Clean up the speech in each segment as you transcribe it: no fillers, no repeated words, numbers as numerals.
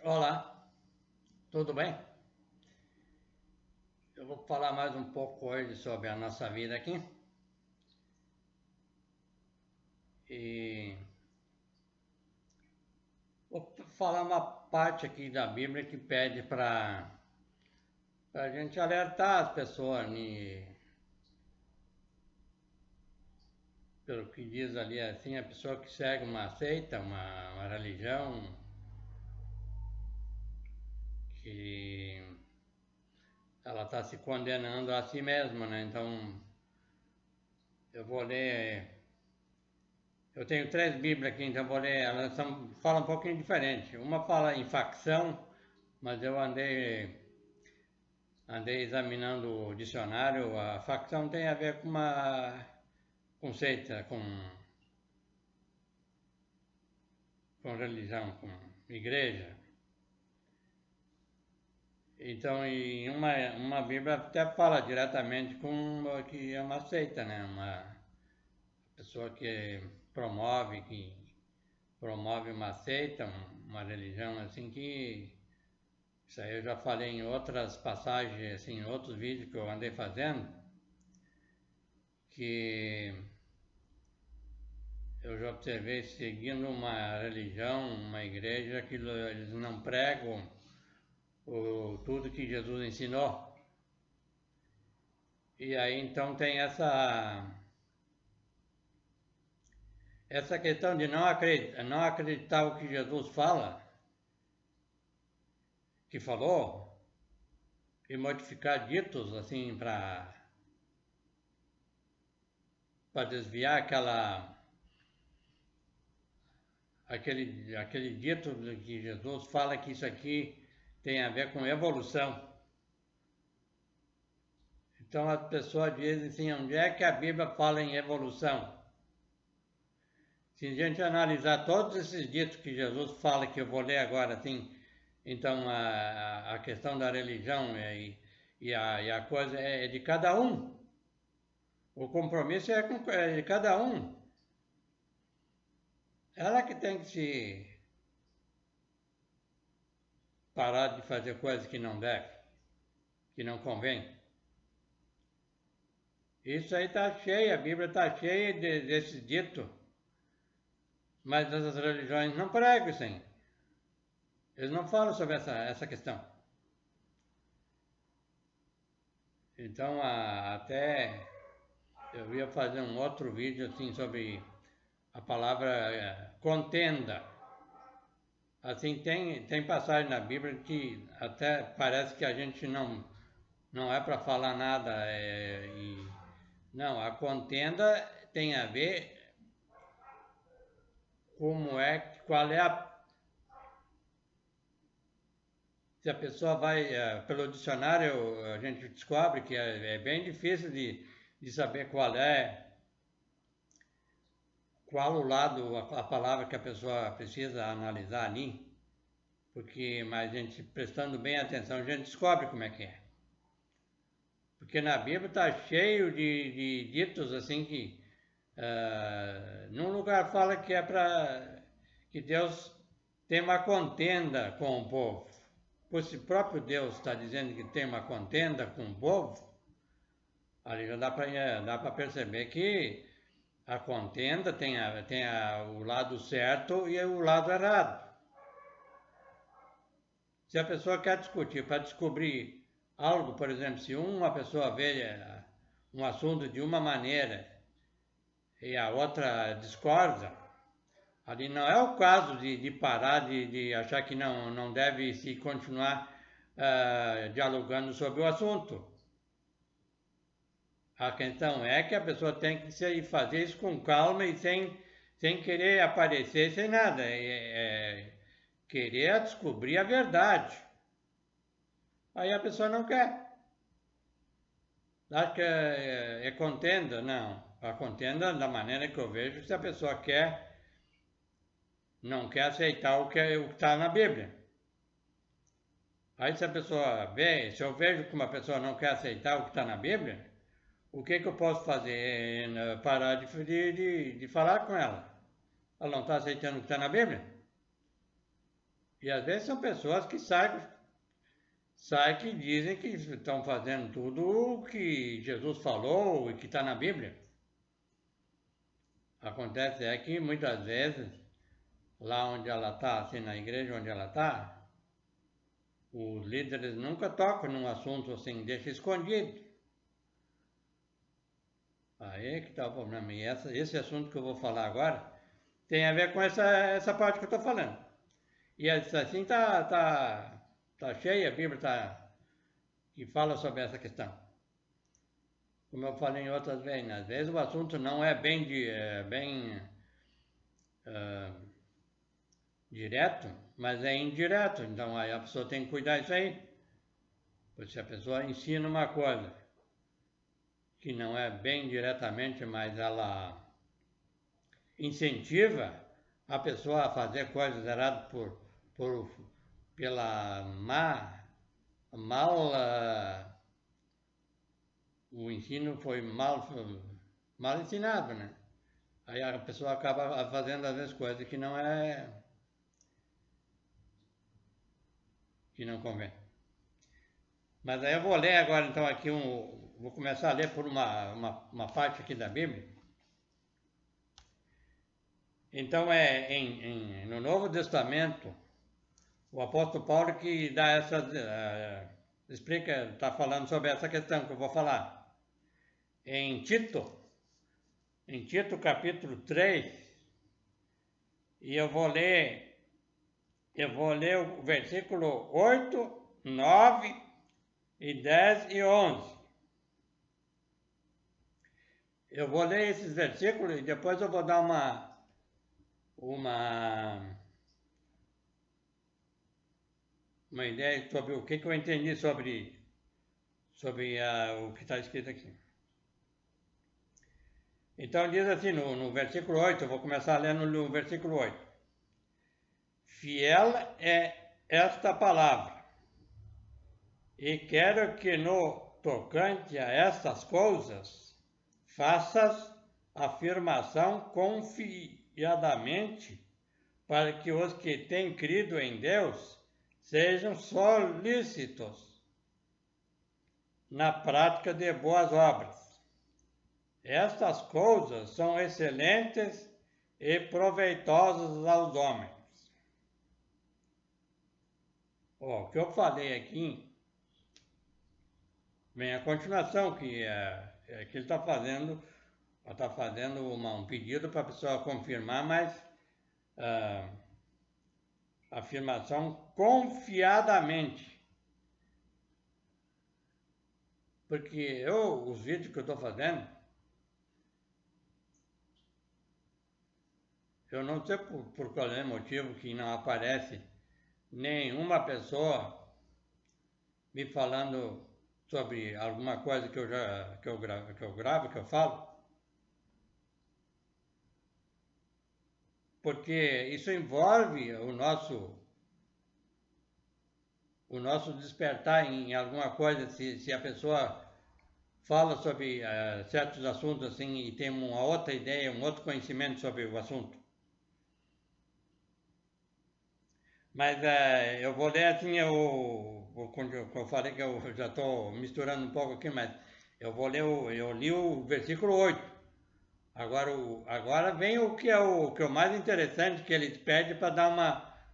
Olá, tudo bem? Eu vou falar mais um pouco hoje sobre a nossa vida aqui e vou falar uma parte aqui da Bíblia que pede para a gente alertar as pessoas pelo que diz ali assim, a pessoa que segue uma seita, uma religião, que ela está se condenando a si mesma, né? Então eu vou ler. Eu tenho três Bíblias aqui, então vou ler. Falam um pouquinho diferente. Uma fala em facção, mas eu andei examinando o dicionário. A facção tem a ver com uma conceita, com religião, com igreja. Então, em uma Bíblia até fala diretamente com que é uma seita, né? Uma pessoa que promove uma seita, uma religião assim que isso aí eu já falei em outras passagens, assim, em outros vídeos que eu andei fazendo, que eu já observei seguindo uma religião, uma igreja, que eles não pregam tudo que Jesus ensinou. E aí então tem essa questão de não acreditar o que Jesus que falou, e modificar ditos assim para desviar aquele dito que Jesus fala que isso aqui tem a ver com evolução. Então as pessoas dizem assim, onde é que a Bíblia fala em evolução? Se a gente analisar todos esses ditos que Jesus fala, que eu vou ler agora, assim, então a questão da religião e a coisa é de cada um. O compromisso é de cada um. Ela que tem que se parar de fazer coisas que não deve, que não convém. Isso aí está cheio, a Bíblia está cheia desse dito, mas as religiões não pregam isso aí. Eles não falam sobre essa questão. Então, até eu ia fazer um outro vídeo assim sobre a palavra contenda. Assim, tem passagem na Bíblia que até parece que a gente não é para falar nada. Não, a contenda tem a ver qual é se a pessoa vai, pelo dicionário, a gente descobre que é bem difícil de saber qual o lado, a palavra que a pessoa precisa analisar ali, mas a gente prestando bem atenção, a gente descobre como é que é. Porque na Bíblia está cheio de ditos assim que, num lugar fala que é para que Deus tem uma contenda com o povo. Pois se o próprio Deus está dizendo que tem uma contenda com o povo, ali já dá para perceber que a contenda tem o lado certo e o lado errado. Se a pessoa quer discutir para descobrir algo, por exemplo, se uma pessoa vê um assunto de uma maneira e a outra discorda, ali não é o caso de parar de achar que não deve se continuar dialogando sobre o assunto. A questão é que a pessoa tem que fazer isso com calma e sem querer aparecer, sem nada. Querer descobrir a verdade. Aí a pessoa não quer. Acha que é contenda? Não. A contenda, da maneira que eu vejo, se a pessoa não quer aceitar o que está na Bíblia. Aí se a pessoa se eu vejo que uma pessoa não quer aceitar o que está na Bíblia, o que eu posso fazer? Parar de falar com ela. Ela não está aceitando o que está na Bíblia? E às vezes são pessoas que que dizem que estão fazendo tudo o que Jesus falou e que está na Bíblia. Acontece é que muitas vezes, lá onde ela está, assim, na igreja onde ela está, os líderes nunca tocam num assunto assim, deixa escondido. Aí que está o problema. E esse assunto que eu vou falar agora tem a ver com essa parte que eu estou falando. E assim tá cheia, a Bíblia que fala sobre essa questão. Como eu falei em outras vezes, às vezes o assunto não é bem direto, mas é indireto. Então aí a pessoa tem que cuidar disso aí. Porque se a pessoa ensina uma coisa que não é bem diretamente, mas ela incentiva a pessoa a fazer coisas erradas pela mal o ensino foi mal ensinado, né? Aí a pessoa acaba fazendo às vezes coisas que não convém. Mas aí eu vou ler agora então aqui vou começar a ler por uma parte aqui da Bíblia. Então no Novo Testamento, o apóstolo Paulo que dá explica, está falando sobre essa questão que eu vou falar. Em Tito capítulo 3, e eu vou ler o versículo 8, 9 e 10 e 11. Eu vou ler esses versículos e depois eu vou dar uma ideia sobre o que eu entendi sobre o que está escrito aqui. Então diz assim no versículo 8, eu vou começar lendo no versículo 8. Fiel é esta palavra, e quero que no tocante a estas coisas faças afirmação confiadamente, para que os que têm crido em Deus sejam solícitos na prática de boas obras. Estas coisas são excelentes e proveitosas aos homens. O que eu falei aqui vem a continuação, que ele está fazendo um pedido para a pessoa confirmar, mas afirmação confiadamente. Porque os vídeos que eu estou fazendo, eu não sei por qual é o motivo que não aparece nenhuma pessoa me falando sobre alguma coisa que eu gravo, que eu falo. Porque isso envolve o nosso despertar em alguma coisa, se a pessoa fala sobre certos assuntos assim e tem uma outra ideia, um outro conhecimento sobre o assunto. Mas eu vou ler assim, eu falei que eu já estou misturando um pouco aqui, mas eu li o versículo 8. Agora vem o que é o mais interessante, que ele pede para dar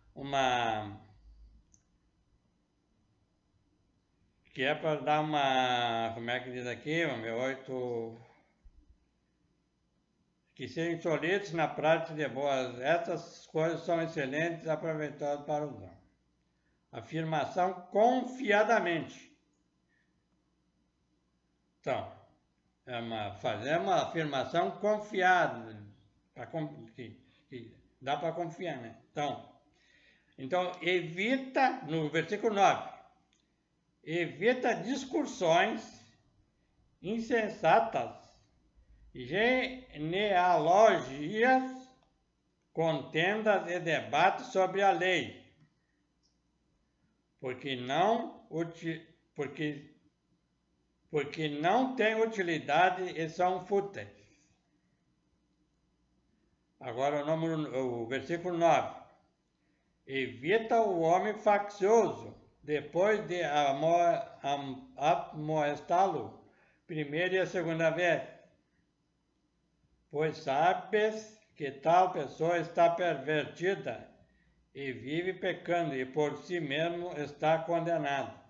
que é para dar como é que diz aqui, 8, que sejam solitos na prática de boas. Essas coisas são excelentes e aproveitadas para os homens. Afirmação confiadamente. Então, fazer uma afirmação confiada, que dá para confiar, né? Então, evita, no versículo 9, evita discussões insensatas, genealogias, contendas e debates sobre a lei, porque não têm utilidade e são fúteis. Agora o versículo 9. Evita o homem faccioso, depois de amoestá-lo, primeira e a segunda vez. Pois sabes que tal pessoa está pervertida e vive pecando, e por si mesmo está condenado.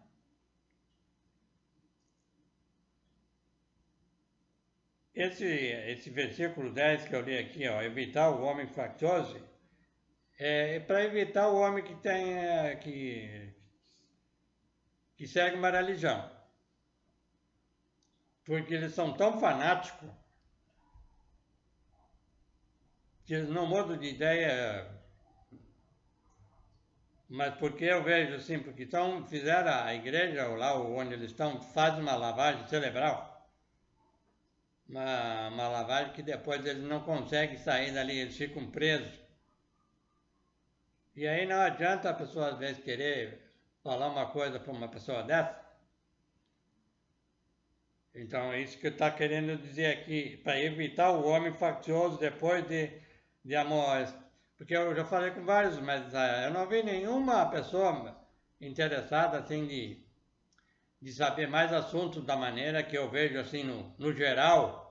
Esse versículo 10 que eu li aqui, ó, evitar o homem faccioso, é para evitar o homem que tem que segue uma religião. Porque eles são tão fanáticos que eles não mudam de ideia, mas porque eu vejo assim, porque fizeram a igreja lá onde eles estão, faz uma lavagem cerebral. Uma lavagem que depois eles não conseguem sair dali, eles ficam presos. E aí não adianta a pessoa às vezes querer falar uma coisa para uma pessoa dessa. Então é isso que eu estou querendo dizer aqui, para evitar o homem faccioso depois de amor. Porque eu já falei com vários, mas eu não vi nenhuma pessoa interessada assim de saber mais assuntos da maneira que eu vejo assim no geral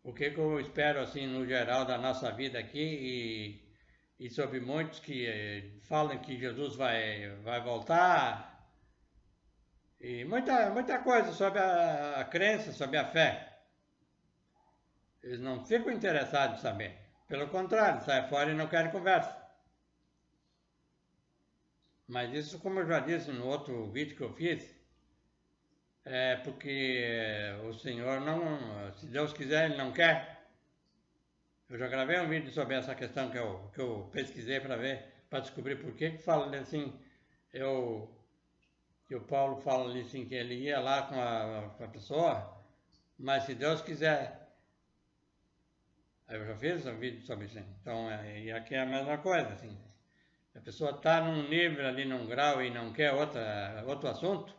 o que eu espero assim no geral da nossa vida aqui e sobre muitos que falam que Jesus vai voltar e muita coisa sobre a crença, sobre a fé. Eles não ficam interessados em saber. Pelo contrário, saem fora e não querem conversa. Mas isso, como eu já disse no outro vídeo que eu fiz, é porque o Senhor não, se Deus quiser, Ele não quer. Eu já gravei um vídeo sobre essa questão que eu pesquisei para ver, para descobrir por que fala assim, que o Paulo fala ali assim, que ele ia lá com a pessoa, mas se Deus quiser. Eu já fiz um vídeo sobre isso. Então, e aqui é a mesma coisa, assim. A pessoa está num nível ali, num grau e não quer outro assunto,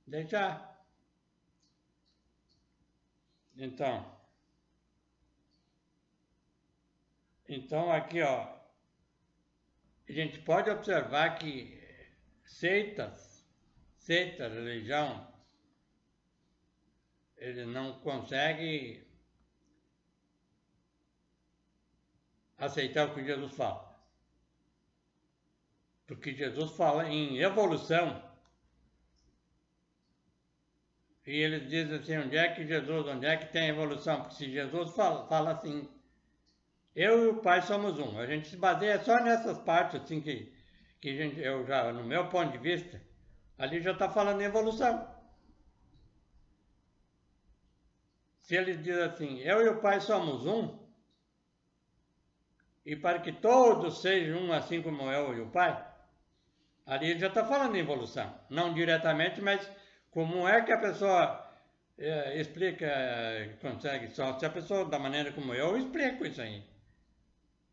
deixa. Então aqui, ó, a gente pode observar que seita, religião, ele não consegue aceitar o que Jesus fala. Porque Jesus fala em evolução. E eles dizem assim, onde é que tem evolução? Porque se Jesus fala assim, eu e o Pai somos um. A gente se baseia só nessas partes assim que eu já, no meu ponto de vista, ali já está falando em evolução. Se ele diz assim, eu e o Pai somos um, e para que todos sejam um assim como eu e o Pai, ali ele já está falando em evolução. Não diretamente, mas como é que a pessoa explica, consegue só, se a pessoa da maneira como eu explico isso aí.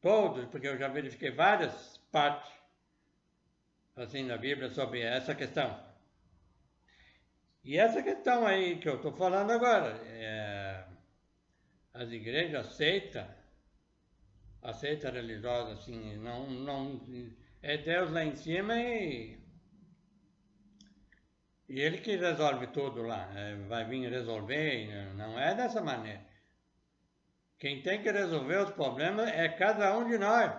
Todos, porque eu já verifiquei várias partes assim da Bíblia sobre essa questão. E essa questão aí que eu estou falando agora, as igrejas aceita religiosa assim, não é Deus lá em cima e ele que resolve tudo lá, vai vir resolver, não é dessa maneira. Quem tem que resolver os problemas é cada um de nós.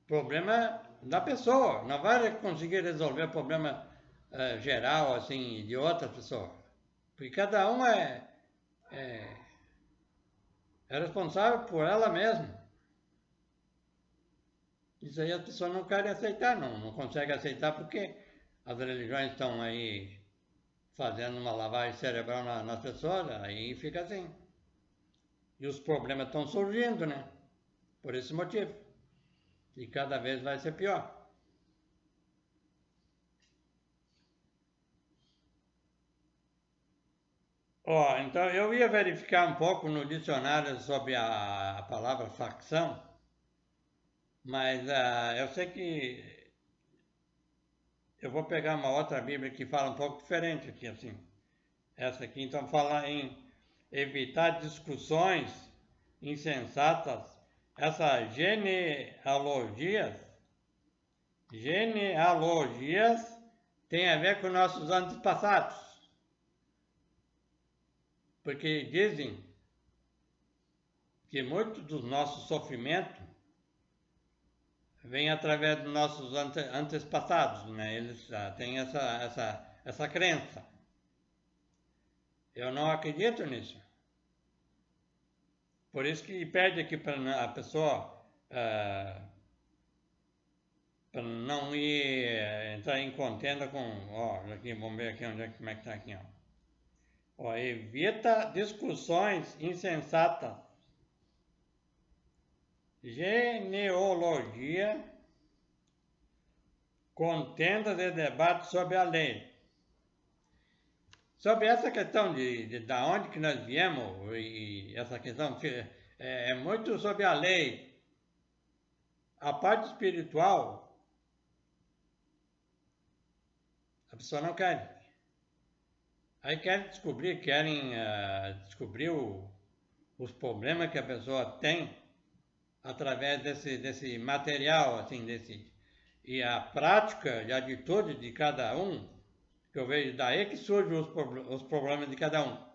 Problema da pessoa, não vai conseguir resolver o problema geral assim de outra pessoa, porque cada um é, é responsável por ela mesma. Isso aí as pessoas não querem aceitar, não conseguem aceitar porque as religiões estão aí fazendo uma lavagem cerebral nas pessoas, aí fica assim. E os problemas estão surgindo, né? Por esse motivo. E cada vez vai ser pior. Ó, então eu ia verificar um pouco no dicionário sobre a palavra facção, mas eu sei que eu vou pegar uma outra Bíblia que fala um pouco diferente aqui, assim. Essa aqui então fala em evitar discussões insensatas, essas genealogias têm a ver com nossos antepassados. Porque dizem que muito do nosso sofrimento vem através dos nossos antepassados, né? Eles têm essa crença. Eu não acredito nisso. Por isso que pede aqui para a pessoa para não ir entrar em contenda com, aqui, vamos ver aqui como é que está aqui, evita discussões insensatas, genealogia, contendas e debates sobre a lei. Sobre essa questão de da onde que nós viemos, e essa questão é muito sobre a lei. A parte espiritual, a pessoa não quer. Aí querem descobrir os problemas que a pessoa tem através desse material, assim, e a prática e a atitude de cada um, que eu vejo daí que surgem os problemas de cada um.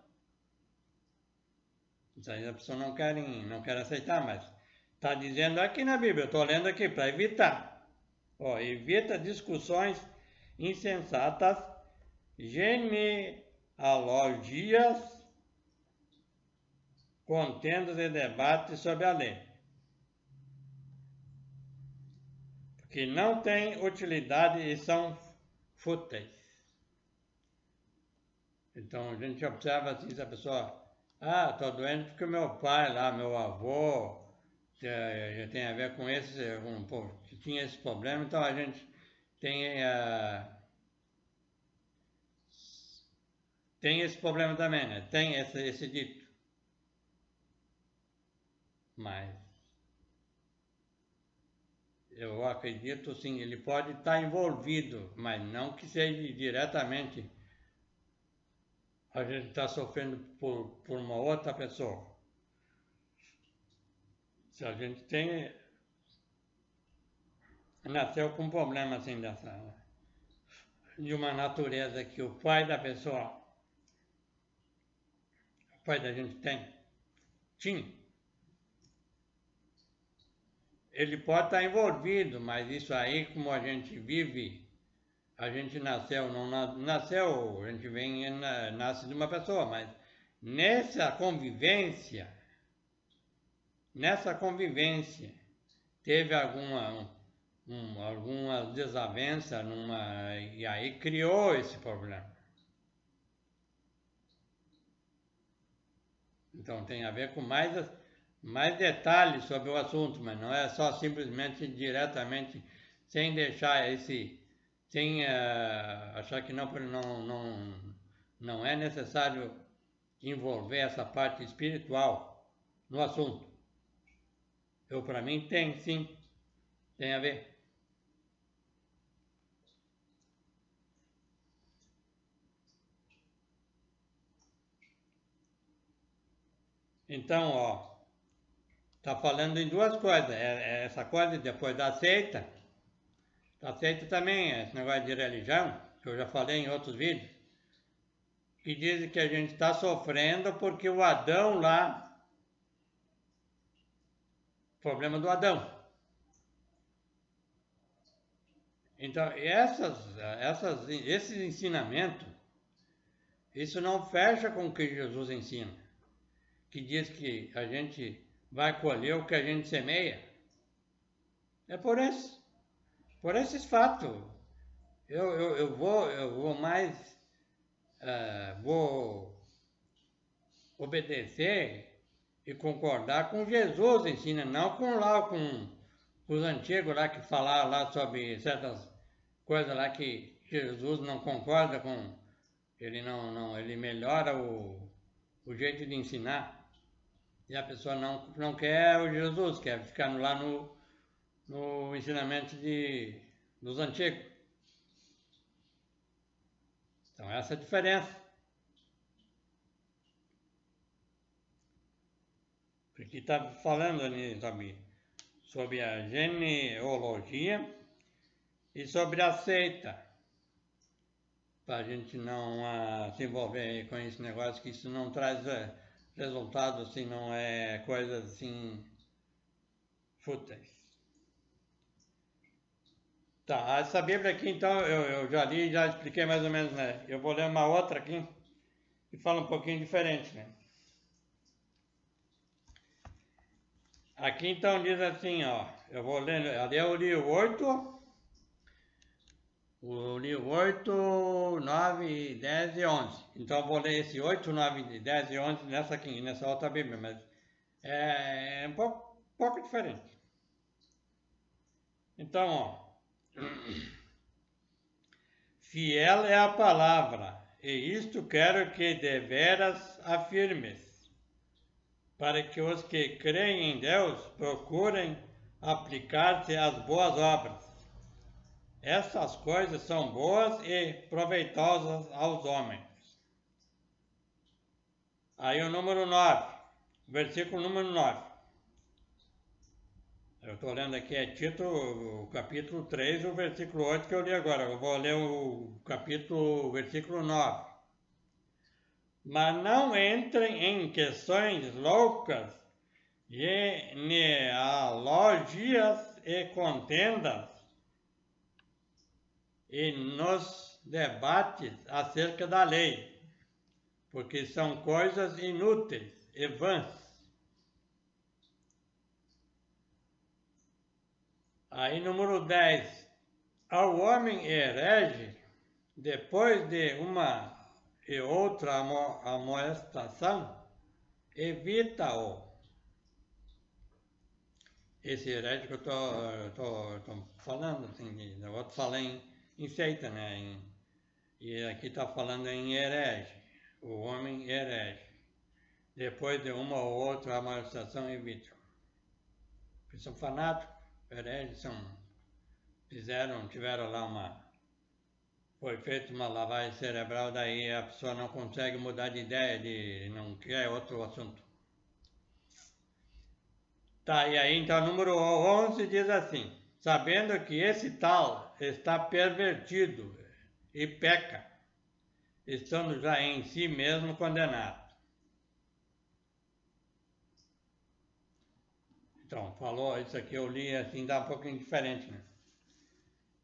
Isso aí a pessoa não quer aceitar, mas está dizendo aqui na Bíblia, eu estou lendo aqui para evitar. Evita discussões insensatas, genealogias, contendas e debates sobre a lei, que não têm utilidade e são fúteis. Então a gente observa assim, se a pessoa, estou doente porque meu pai lá, meu avô, já tem a ver com que tinha esse problema, então a gente tem esse problema também, né? Tem esse dito. Mas eu acredito sim, ele pode estar envolvido, mas não que seja diretamente a gente está sofrendo por uma outra pessoa. Se a gente nasceu com um problema assim de uma natureza que o pai da gente tinha, ele pode estar envolvido, mas isso aí, como a gente vive, a gente nasceu, não nasceu, a gente nasce de uma pessoa, mas nessa convivência, teve alguma desavença e aí criou esse problema. Então tem a ver com mais detalhes sobre o assunto, mas não é só simplesmente diretamente, sem deixar sem achar que não é necessário envolver essa parte espiritual no assunto. Para mim tem sim, tem a ver. Então, está falando em duas coisas. Essa coisa depois da seita. A seita também, esse negócio de religião, que eu já falei em outros vídeos, que dizem que a gente está sofrendo porque o Adão lá, problema do Adão. Então, esses ensinamentos, isso não fecha com o que Jesus ensina, que diz que a gente vai colher o que a gente semeia. É por esses fatos. Eu vou mais, vou obedecer e concordar com Jesus ensina, não com os antigos lá que falaram lá sobre certas coisas lá que Jesus não concorda com, ele melhora o jeito de ensinar. E a pessoa não quer o Jesus, quer ficar lá no ensinamento dos antigos. Então essa é a diferença. Aqui está falando ali sobre a genealogia e sobre a seita, para a gente não se envolver com esse negócio, que isso não traz resultado, assim, não é coisas assim fúteis. Tá, essa Bíblia aqui, então, eu já li e já expliquei mais ou menos, né? Eu vou ler uma outra aqui, que fala um pouquinho diferente, né? Aqui, então, diz assim, ó, eu vou ler, ali eu li o 8, 9, 10 e 11. Então, eu vou ler esse 8, 9, 10 e 11 nessa aqui, nessa outra Bíblia, mas é um pouco diferente. Então, ó, fiel é a palavra, e isto quero que deveras afirmes, para que os que creem em Deus procurem aplicar-se às boas obras. Essas coisas são boas e proveitosas aos homens. Aí o número 9, versículo número 9. Eu estou lendo aqui, é Tito, o capítulo 3, o versículo 8 que eu li agora. Eu vou ler o versículo 9. Mas não entrem em questões loucas, genealogias e contendas, e nos debates acerca da lei, porque são coisas inúteis e vãs. Aí, número 10. Ao homem herege, depois de uma e outra amonestação, evita-o. Esse herege que eu estou falando, assim, o outro fala em seita, né? E aqui está falando em herege, o homem herege. Depois de uma ou outra amonestação, evita-o. Porque são fanáticos, hereges, tiveram lá foi feita uma lavagem cerebral, daí a pessoa não consegue mudar de ideia, não quer outro assunto. Tá, e aí então o número 11 diz assim: sabendo que esse tal está pervertido e peca, estando já em si mesmo condenado. Então, falou, isso aqui eu li assim, dá um pouquinho diferente, né?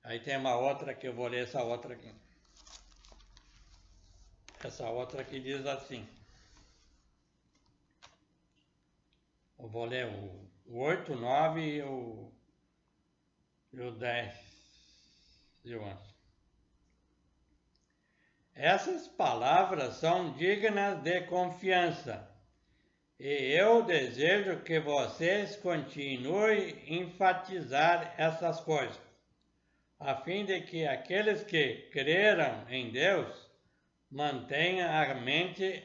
Aí tem uma outra que eu vou ler, essa outra aqui. Essa outra aqui diz assim. Eu vou ler o 8, 9 e o 10 e o 11. Essas palavras são dignas de confiança e eu desejo que vocês continuem a enfatizar essas coisas, a fim de que aqueles que creram em Deus mantenham a mente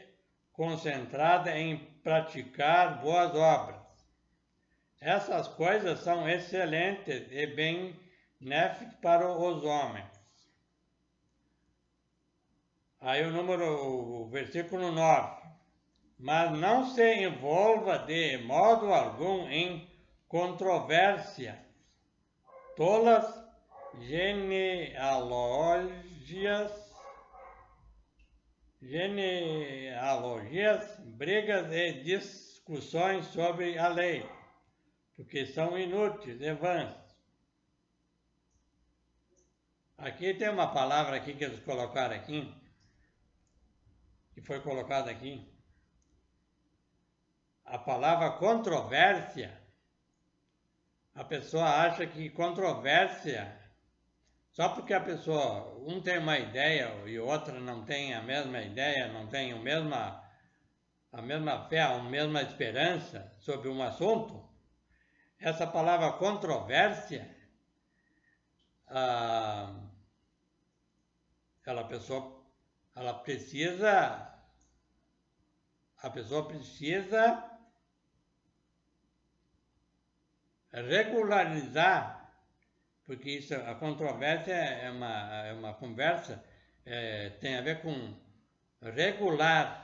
concentrada em praticar boas obras. Essas coisas são excelentes e benéficas para os homens. Aí o versículo 9. Mas não se envolva de modo algum em controvérsias tolas, genealogias, brigas e discussões sobre a lei, porque são inúteis e vãs. Aqui tem uma palavra aqui que eles colocaram aqui, que foi colocada aqui. A palavra controvérsia, a pessoa acha que controvérsia, só porque a pessoa, um tem uma ideia e outra não tem a mesma ideia, não tem a mesma fé, a mesma esperança sobre um assunto, essa palavra controvérsia, a pessoa precisa regularizar, porque isso, a controvérsia é uma conversa, tem a ver com regularizar.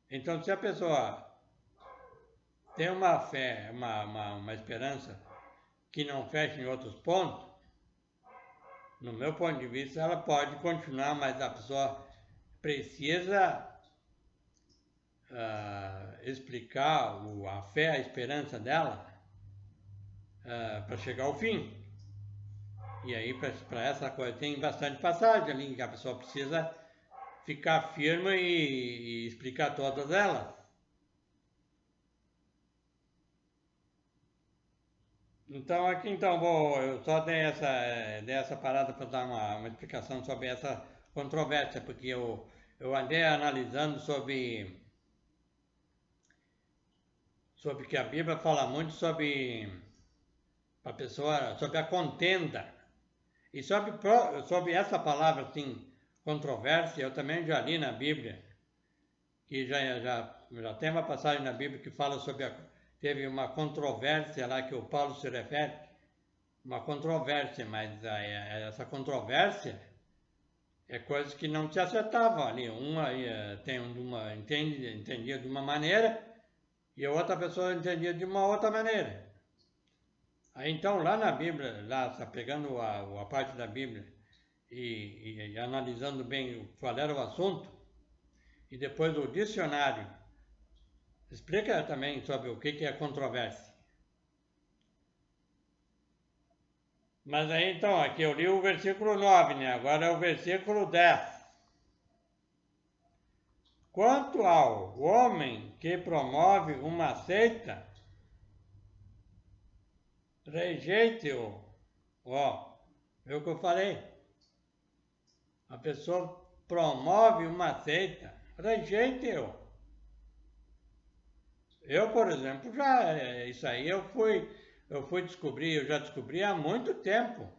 Então, se a pessoa tem uma fé, uma esperança que não fecha em outros pontos, no meu ponto de vista, ela pode continuar, mas a pessoa precisa explicar a fé, a esperança dela para chegar ao fim. E aí, para essa coisa, tem bastante passagem ali que a pessoa precisa ficar firme e explicar todas elas. Então, aqui, então, eu só dei essa parada para dar uma explicação sobre essa controvérsia, porque eu andei analisando sobre que a Bíblia fala muito sobre a pessoa, sobre a contenda. E sobre essa palavra, assim, controvérsia, eu também já li na Bíblia, que já tem uma passagem na Bíblia que fala sobre teve uma controvérsia lá que o Paulo se refere, uma controvérsia, mas essa controvérsia é coisa que não se acertavam ali. Uma entendia de uma maneira e a outra pessoa entendia de uma outra maneira. Aí então lá na Bíblia, lá pegando a parte da Bíblia e analisando bem qual era o assunto, e depois o dicionário explica também sobre o que é controvérsia. Mas aí então, aqui eu li o versículo 9, né? Agora é o versículo 10. Quanto ao homem que promove uma seita, rejeite-o. Ó, viu o que eu falei? A pessoa promove uma seita, rejeite-o. Eu, por exemplo, isso aí eu já descobri há muito tempo.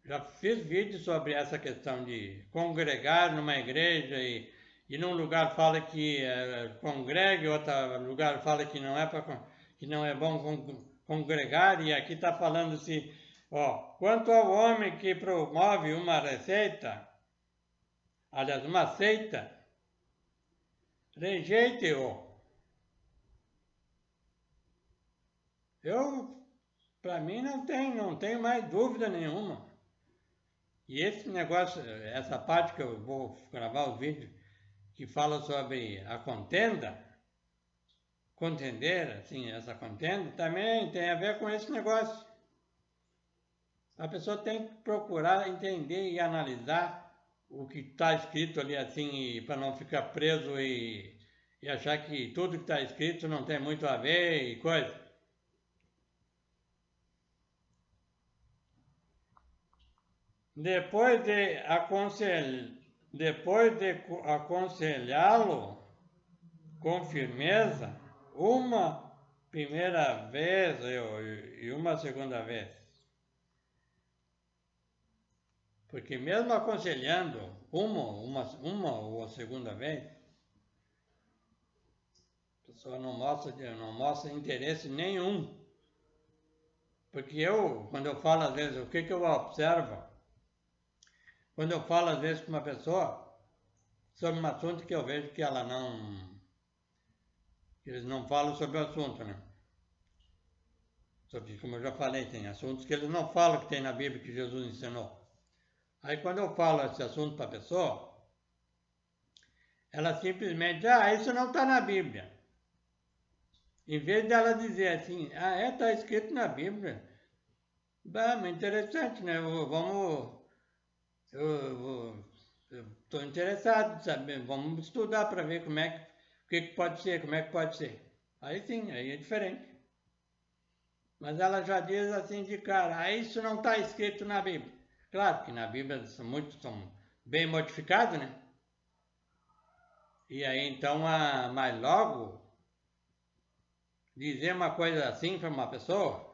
Já fiz vídeos sobre essa questão de congregar numa igreja e num lugar fala que congregue, outro lugar fala que que não é bom congregar, e aqui está falando assim, ó, quanto ao homem que promove uma receita, aliás, uma seita, rejeite-o. Para mim, não tenho mais dúvida nenhuma. E esse negócio, essa parte que eu vou gravar o vídeo, que fala sobre a contender, assim, essa contenda, também tem a ver com esse negócio. A pessoa tem que procurar entender e analisar o que está escrito ali, assim, para não ficar preso e achar que tudo que está escrito não tem muito a ver e coisa. Depois de aconselhá-lo com firmeza, uma primeira vez e uma segunda vez. Porque mesmo aconselhando uma ou a segunda vez, a pessoa não mostra interesse nenhum. Porque quando eu falo às vezes, o que eu observo? Quando eu falo às vezes com uma pessoa sobre um assunto que eu vejo que eles não falam sobre o assunto, né? Sobre, como eu já falei, tem assuntos que eles não falam que tem na Bíblia que Jesus ensinou. Aí quando eu falo esse assunto para a pessoa, ela simplesmente, isso não está na Bíblia. Em vez dela dizer assim, está escrito na Bíblia. Mas interessante, né? Eu estou interessado em saber, vamos estudar para ver o que pode ser, como é que pode ser. Aí sim, aí é diferente. Mas ela já diz assim de cara, isso não está escrito na Bíblia. Claro que na Bíblia são bem modificados, né? E aí então, mas logo, dizer uma coisa assim para uma pessoa,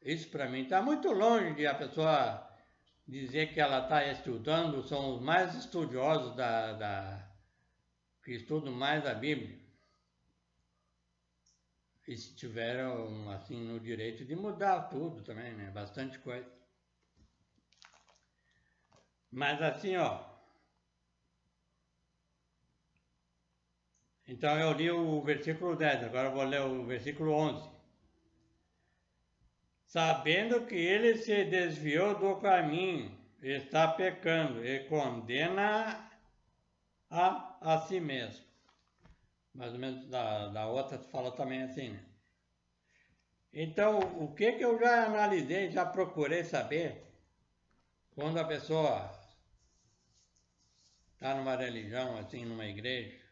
isso para mim está muito longe de a pessoa dizer que ela está estudando, são os mais estudiosos que estudam mais a Bíblia. E se tiveram, assim, no direito de mudar tudo também, né? Bastante coisa. Mas assim, ó, Então eu li o versículo 10, agora eu vou ler o versículo 11. Sabendo que ele se desviou do caminho, está pecando e condena a si mesmo. Mais ou menos da outra fala também assim, né? Então, o que eu já analisei, já procurei saber, quando a pessoa está numa religião, assim, numa igreja,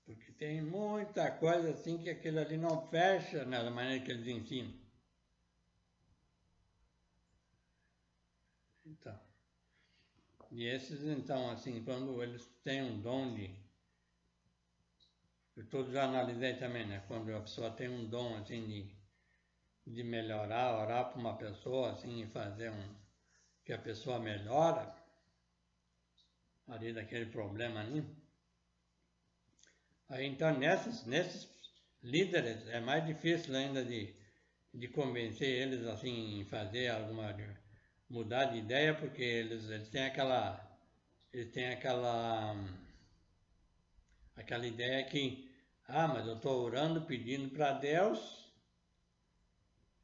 porque tem muita coisa assim que aquilo ali não fecha na maneira que eles ensinam. Então, e esses, então, assim, quando eles têm um dom de... Eu todos já analisei também, né? Quando a pessoa tem um dom, assim, de melhorar, orar para uma pessoa, assim, e fazer que a pessoa melhora ali daquele problema ali. Aí, então, nesses líderes, é mais difícil ainda de convencer eles, assim, em fazer mudar de ideia, porque eles têm aquela ideia que, mas eu estou orando, pedindo para Deus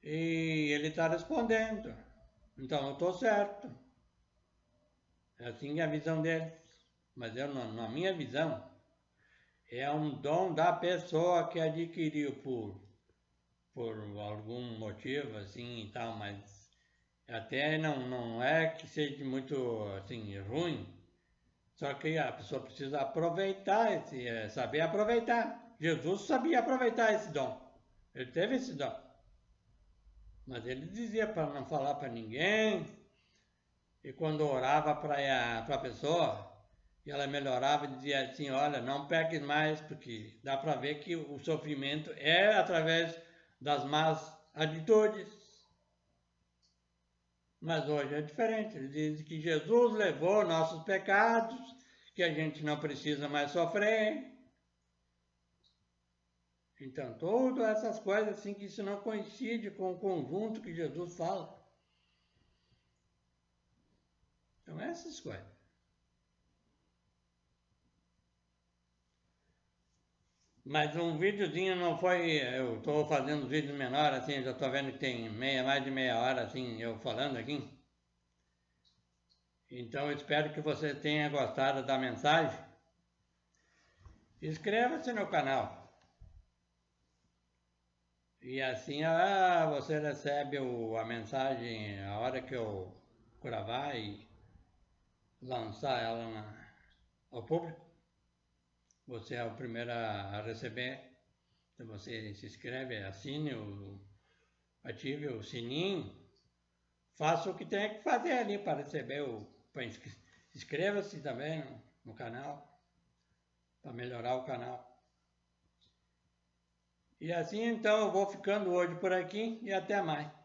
e Ele está respondendo, então eu estou certo. É assim a visão deles. Mas na minha visão, é um dom da pessoa que adquiriu por algum motivo assim e tal, mas até não é que seja muito assim ruim. Só que a pessoa precisa aproveitar saber aproveitar. Jesus sabia aproveitar esse dom. Ele teve esse dom. Mas ele dizia para não falar para ninguém. E quando orava para a pessoa, e ela melhorava, dizia assim, olha, não peques mais, porque dá para ver que o sofrimento é através das más atitudes. Mas hoje é diferente. Ele diz que Jesus levou nossos pecados, que a gente não precisa mais sofrer. Então, todas essas coisas assim que isso não coincide com o conjunto que Jesus fala. Então, essas coisas. Mas um videozinho não foi. Eu estou fazendo vídeos menores, assim, já estou vendo que tem mais de meia hora, assim, eu falando aqui. Então, eu espero que você tenha gostado da mensagem. Inscreva-se no canal. E assim você recebe a mensagem a hora que eu gravar e lançar ela ao público. Você é o primeiro a receber. Então você se inscreve, assine, ative o sininho, faça o que tem que fazer ali para receber inscreva-se também no canal, para melhorar o canal. E assim então eu vou ficando hoje por aqui e até mais.